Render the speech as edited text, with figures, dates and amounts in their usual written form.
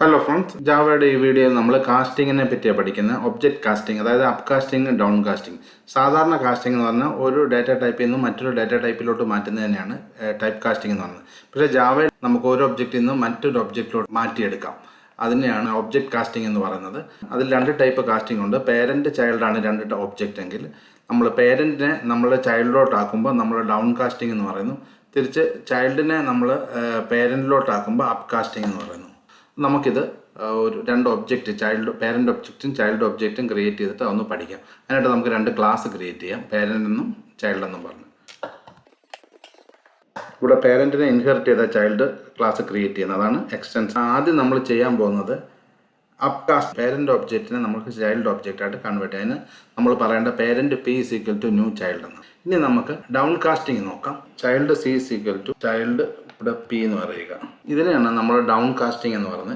Hello friends, ജാവയുടെ ഈ വീഡിയോയിൽ നമ്മൾ കാസ്റ്റിങ്ങിനെ പറ്റിയാണ് പഠിക്കുന്നത്. ഒബ്ജക്റ്റ് കാസ്റ്റിംഗ്, അതായത് അപ്പ് കാസ്റ്റിംഗ്, ഡൗൺ കാസ്റ്റിംഗ്. സാധാരണ കാസ്റ്റിംഗ് എന്ന് പറഞ്ഞാൽ ഒരു ഡാറ്റ ടൈപ്പിൽ നിന്ന് മറ്റൊരു ഡാറ്റ ടൈപ്പിലോട്ട് മാറ്റുന്നതിനെയാണ് ടൈപ്പ് കാസ്റ്റിംഗ് എന്ന് പറയുന്നത്. പക്ഷേ ജാവയിൽ നമുക്ക് ഒരു ഒബ്ജക്റ്റിൽ നിന്ന് മറ്റൊരു ഒബ്ജക്റ്റിലോട്ട് മാറ്റിയെടുക്കാം. അതിനെയാണ് ഒബ്ജക്റ്റ് കാസ്റ്റിംഗ് എന്ന് പറയുന്നത്. അതിൽ രണ്ട് ടൈപ്പ് കാസ്റ്റിംഗ് ഉണ്ട്. പേരൻറ്റ് ചൈൽഡാണ് രണ്ട് ഒബ്ജക്റ്റ് എങ്കിൽ നമ്മൾ പേരൻറ്റിനെ നമ്മൾ ചൈൽഡിലോട്ടാക്കുമ്പോൾ നമ്മൾ ഡൗൺ കാസ്റ്റിംഗ് എന്ന് പറയുന്നു. തിരിച്ച് ചൈൽഡിനെ നമ്മൾ പേരൻറ്റിലോട്ടാക്കുമ്പോൾ അപ്പ് കാസ്റ്റിംഗ് എന്ന് പറയുന്നു. നമുക്കിത് ഒരു രണ്ട് ഒബ്ജക്റ്റ്, പേരൻ്റ് ഒബ്ജക്റ്റും ചൈൽഡ് ഒബ്ജക്റ്റും ക്രിയേറ്റ് ചെയ്തിട്ട് അതൊന്ന് പഠിക്കാം. അതിനായിട്ട് നമുക്ക് രണ്ട് ക്ലാസ് ക്രിയേറ്റ് ചെയ്യാം, പേരൻ്റ് എന്നും ചൈൽഡ് എന്നും പറഞ്ഞു. ഇവിടെ പേരൻറ്റിനെ ഇൻഹെറിറ്റ് ചെയ്ത ചൈൽഡ് ക്ലാസ് ക്രിയേറ്റ് ചെയ്യുന്നത്, അതാണ് എക്സ്റ്റൻഷൻ. ആദ്യം നമ്മൾ ചെയ്യാൻ പോകുന്നത് അപ്പ് കാസ്റ്റ് പേരൻ്റ് ഒബ്ജക്റ്റിനെ നമുക്ക് ചൈൽഡ് ഒബ്ജക്റ്റായിട്ട് കൺവേർട്ട് ചെയ്യാൻ നമ്മൾ പറയേണ്ട parent P is equal to new child എന്ന്. ഇനി നമുക്ക് ഡൗൺ കാസ്റ്റിംഗ് നോക്കാം. Child C is equal to child ഇവിടെ പി എന്ന് പറയുക. ഇതിനെയാണ് നമ്മൾ ഡൗൺ കാസ്റ്റിംഗ് എന്ന് പറയുന്നത്.